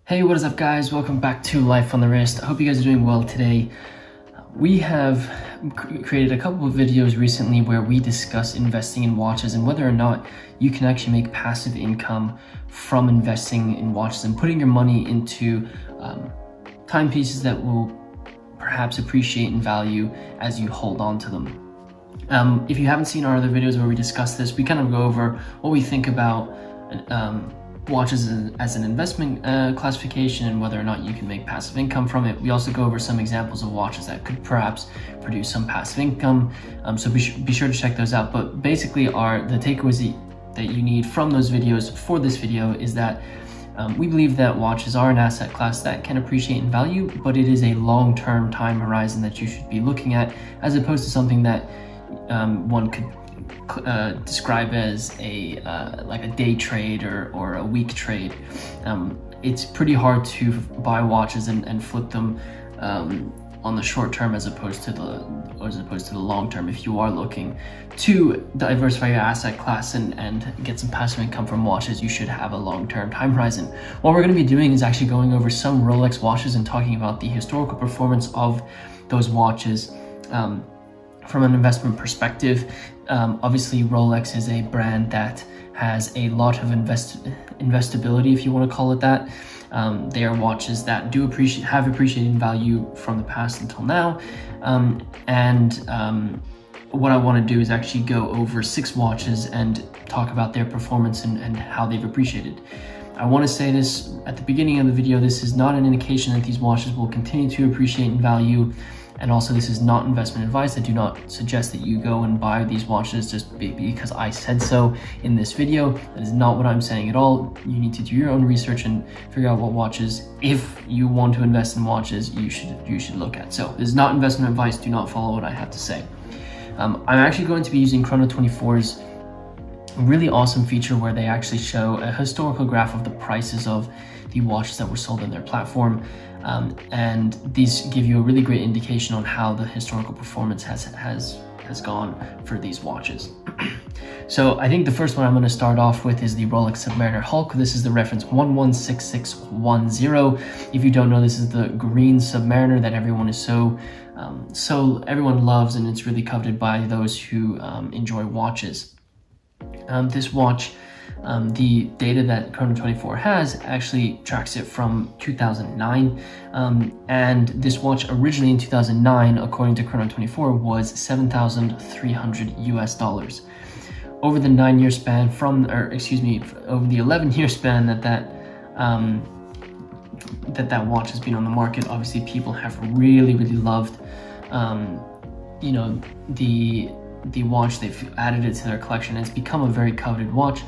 Hey, what is up guys? Welcome back to Life on the Wrist. I hope you guys are doing well today. We have created a couple of videos recently where we discuss investing in watches and whether or not you can actually make passive income from investing in watches and putting your money into timepieces that will perhaps appreciate in value as you hold on to them. If you haven't seen our other videos where we discuss this, we kind of go over what we think about watches as an investment classification and whether or not you can make passive income from it. We also go over some examples of watches that could perhaps produce some passive income, so be sure to check those out. But basically the takeaways that you need from those videos for this video is that we believe that watches are an asset class that can appreciate in value, but it is a long-term time horizon that you should be looking at, as opposed to something that one could describe as like a day trade or a week trade. It's pretty hard to buy watches and flip them on the short term as opposed to the long term. If you are looking to diversify your asset class and get some passive income from watches, you should have a long-term time horizon. What we're going to be doing is actually going over some Rolex watches and talking about the historical performance of those watches from an investment perspective. Obviously, Rolex is a brand that has a lot of investability, if you want to call it that. They are watches that have appreciated in value from the past until now. What I want to do is actually go over 6 watches and talk about their performance and how they've appreciated. I want to say this at the beginning of the video: this is not an indication that these watches will continue to appreciate in value. And also, this is not investment advice. I do not suggest that you go and buy these watches just because I said so in this video. That is not what I'm saying at all. You need to do your own research and figure out what watches, if you want to invest in watches, you should look at. So this is not investment advice. Do not follow what I have to say. I'm actually going to be using Chrono 24's really awesome feature where they actually show a historical graph of the prices of the watches that were sold on their platform. And these give you a really great indication on how the historical performance has gone for these watches. So I think the first one I'm going to start off with is the Rolex Submariner Hulk. This is the reference 116610. If you don't know, this is the green Submariner that everyone is everyone loves, and it's really coveted by those who enjoy watches. This watch, the data that Chrono 24 has actually tracks it from 2009, and this watch originally in 2009, according to Chrono 24, was $7,300 US. Over the 9-year span over the 11-year span that watch has been on the market, obviously people have really loved the watch. They've added it to their collection. It's become a very coveted watch.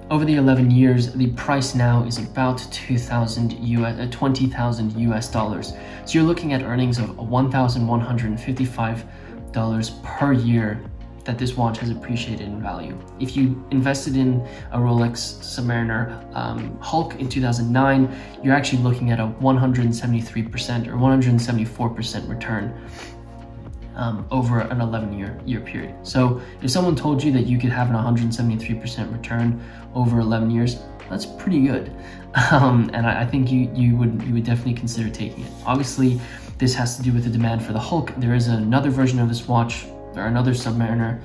Over the 11 years, the price now is about $20,000 US. So you're looking at earnings of $1,155 per year that this watch has appreciated in value. If you invested in a Rolex Submariner Hulk in 2009, you're actually looking at a 173% or 174% return over an 11-year period. So if someone told you that you could have an 173% return over 11 years, that's pretty good. And I think you would definitely consider taking it. Obviously, this has to do with the demand for the Hulk. There is another version of this watch, or another Submariner,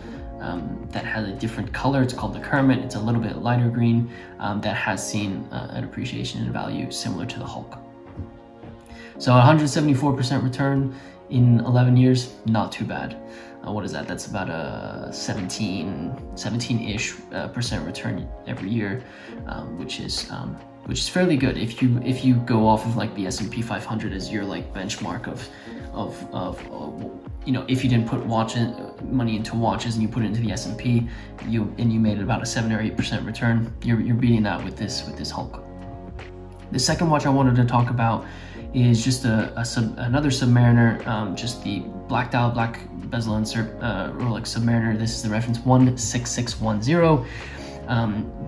that has a different color. It's called the Kermit. It's a little bit lighter green, that has seen an appreciation in value similar to the Hulk. So 174% return in 11 years, not too bad. What is that? That's about a 17-ish percent return every year, which is fairly good if you go off of like the S&P 500 as your like benchmark of if you didn't put money into watches and you put it into the S&P, you made it about a 7 or 8% return. You're beating that with this Hulk. The second watch I wanted to talk about is just another Submariner, just the black dial, black bezel insert Rolex Submariner. This is the reference 16610.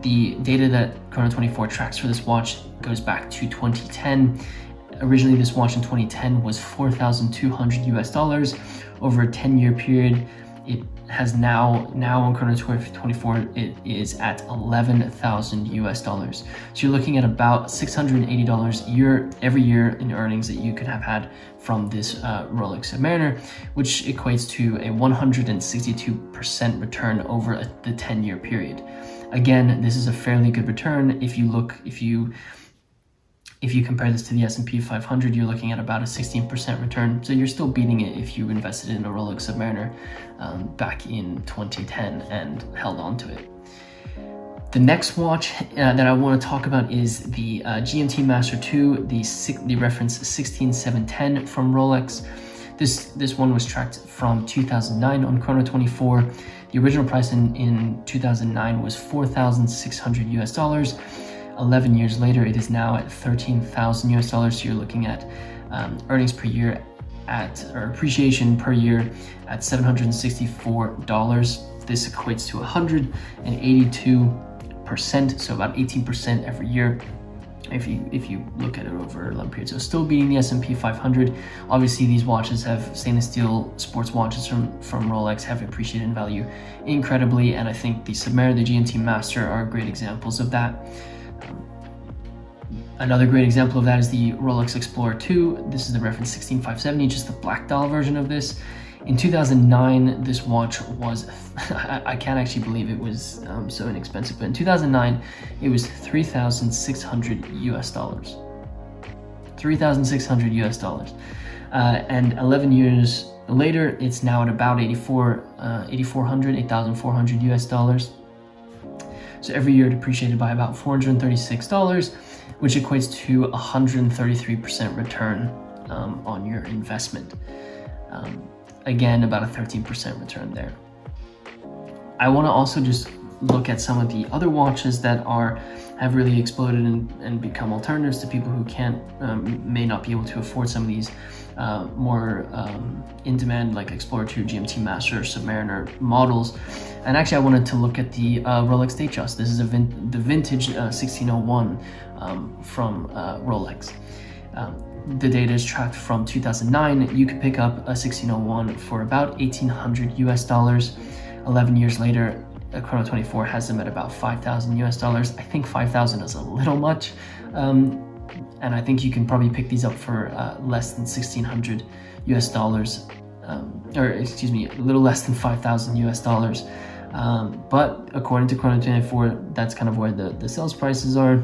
The data that Chrono 24 tracks for this watch goes back to 2010. Originally, this watch in 2010 was $4,200 US. Over a 10-year period, it has now on Chrono 24, it is at $11,000. So you're looking at about $680 every year in earnings that you could have had from this Rolex Submariner, which equates to a 162% return over the 10-year period. Again, this is a fairly good return. If you compare this to the S&P 500, you're looking at about a 16% return. So you're still beating it if you invested in a Rolex Submariner back in 2010 and held on to it. The next watch that I want to talk about is the GMT Master II, the reference 16710 from Rolex. This one was tracked from 2009 on Chrono 24. The original price in 2009 was $4,600. 11 years later, it is now at $13,000. So you're looking at earnings per year or appreciation per year at $764. This equates to 182%, so about 18% every year if you look at it over a long period. So still beating the S&P 500. Obviously, these watches stainless steel sports watches from Rolex have appreciated in value incredibly, and I think the Submariner, the GMT Master are great examples of that. Another great example of that is the Rolex Explorer 2. This is the reference 16570, just the black dial version of this. In 2009, this watch was, I can't actually believe it was so inexpensive, but in 2009, it was $3,600. $3,600. And 11 years later, it's now at about $8,400. So every year it depreciated by about $436, which equates to 133% return on your investment. Again, about a 13% return there. I want to also just look at some of the other watches that have really exploded and become alternatives to people who may not be able to afford some of these more in-demand, like Explorer 2, GMT Master, Submariner models. And actually, I wanted to look at the Rolex Datejust. This is the vintage 1601 from Rolex. The data is tracked from 2009. You could pick up a 1601 for about $1,800. 11 years later, Chrono 24 has them at about $5,000. I think 5,000 is a little much, and I think you can probably pick these up for less than $1,600, or excuse me, a little less than $5,000. But according to Chrono 24, that's kind of where the sales prices are.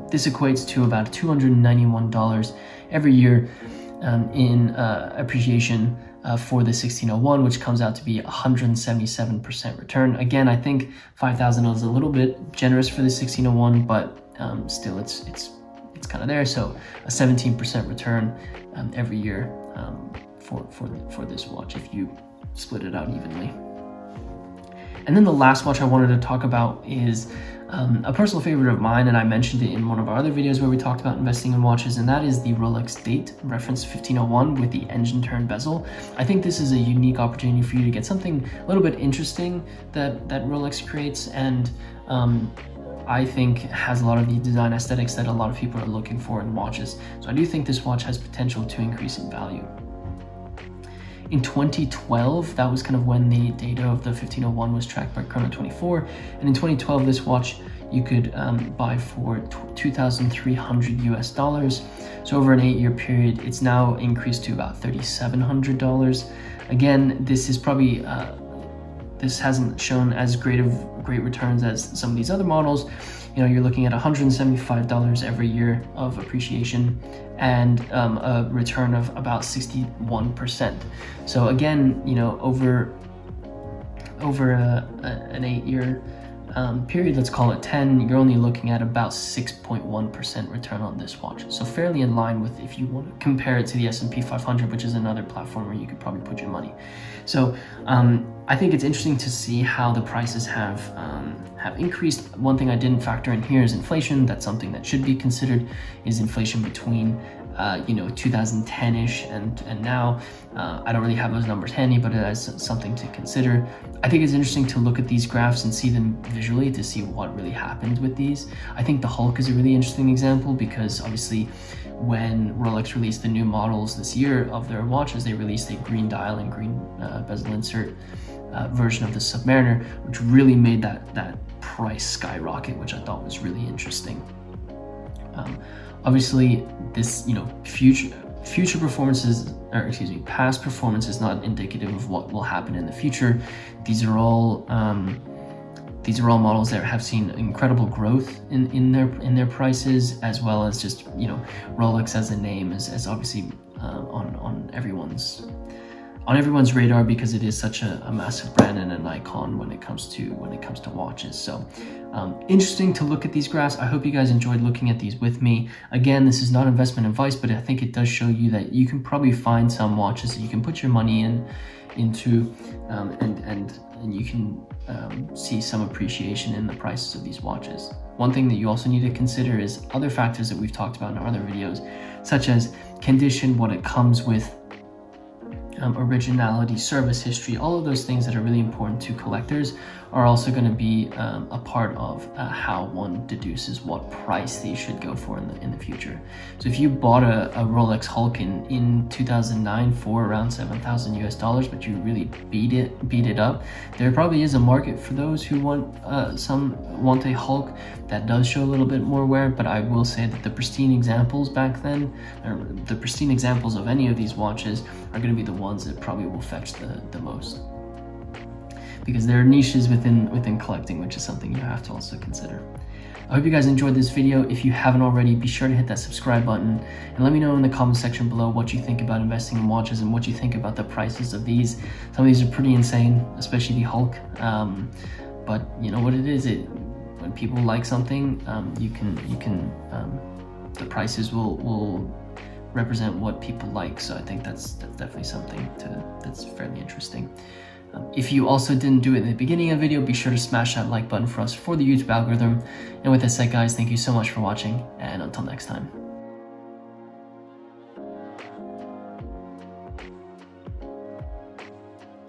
This equates to about $291 every year in appreciation for the 1601, which comes out to be 177% return. Again, I think 5,000 is a little bit generous for the 1601, but still it's kind of there. So a 17% return every year for this watch if you split it out evenly. And then the last watch I wanted to talk about is a personal favorite of mine, and I mentioned it in one of our other videos where we talked about investing in watches, and that is the Rolex Date reference 1501 with the engine turn bezel. I think this is a unique opportunity for you to get something a little bit interesting that Rolex creates, and I think has a lot of the design aesthetics that a lot of people are looking for in watches. So I do think this watch has potential to increase in value. In 2012, that was kind of when the data of the 1501 was tracked by Chrono 24. And in 2012, this watch you could buy for $2,300. So over an 8-year period, it's now increased to about $3,700. Again, this is probably, this hasn't shown as great returns as some of these other models. You know, you're looking at $175 every year of appreciation and a return of about 61%. So again, you know, over an 8-year period, let's call it 10, you're only looking at about 6.1% return on this watch. So fairly in line with if you want to compare it to the S&P 500, which is another platform where you could probably put your money. So I think it's interesting to see how the prices have increased. One thing I didn't factor in here is inflation. That's something that should be considered, is inflation between 2010-ish and now. I don't really have those numbers handy, but it is something to consider. I think it's interesting to look at these graphs and see them visually to see what really happened with these. I think the Hulk is a really interesting example because obviously when Rolex released the new models this year of their watches, they released a green dial and green bezel insert version of the Submariner, which really made that price skyrocket, which I thought was really interesting. Obviously, this, future performances, or excuse me, past performance is not indicative of what will happen in the future. These are all models that have seen incredible growth in their prices, as well as just, Rolex as a name is obviously on everyone's radar, because it is such a massive brand and an icon when it comes to watches. So interesting to look at these graphs. I hope you guys enjoyed looking at these with me. Again, this is not investment advice, but I think it does show you that you can probably find some watches that you can put your money into and you can see some appreciation in the prices of these watches. One thing that you also need to consider is other factors that we've talked about in our other videos, such as condition, what it comes with, originality, service history. All of those things that are really important to collectors are also going to be a part of how one deduces what price they should go for in the future. So if you bought a Rolex Hulk in 2009 for around $7,000 US, but you really beat it up, there probably is a market for those who want a Hulk that does show a little bit more wear. But I will say that the pristine examples back then, or the pristine examples of any of these watches, are going to be the ones that probably will fetch the most, because there are niches within collecting, which is something you have to also consider. I hope you guys enjoyed this video. If you haven't already, be sure to hit that subscribe button and let me know in the comment section below what you think about investing in watches and what you think about the prices of these. Some of these are pretty insane, especially the Hulk, but you know what it is, when people like something, the prices will represent what people like. So I think that's definitely something that's fairly interesting. If you also didn't do it in the beginning of the video, be sure to smash that like button for us for the YouTube algorithm. And with that said, guys, thank you so much for watching, and until next time.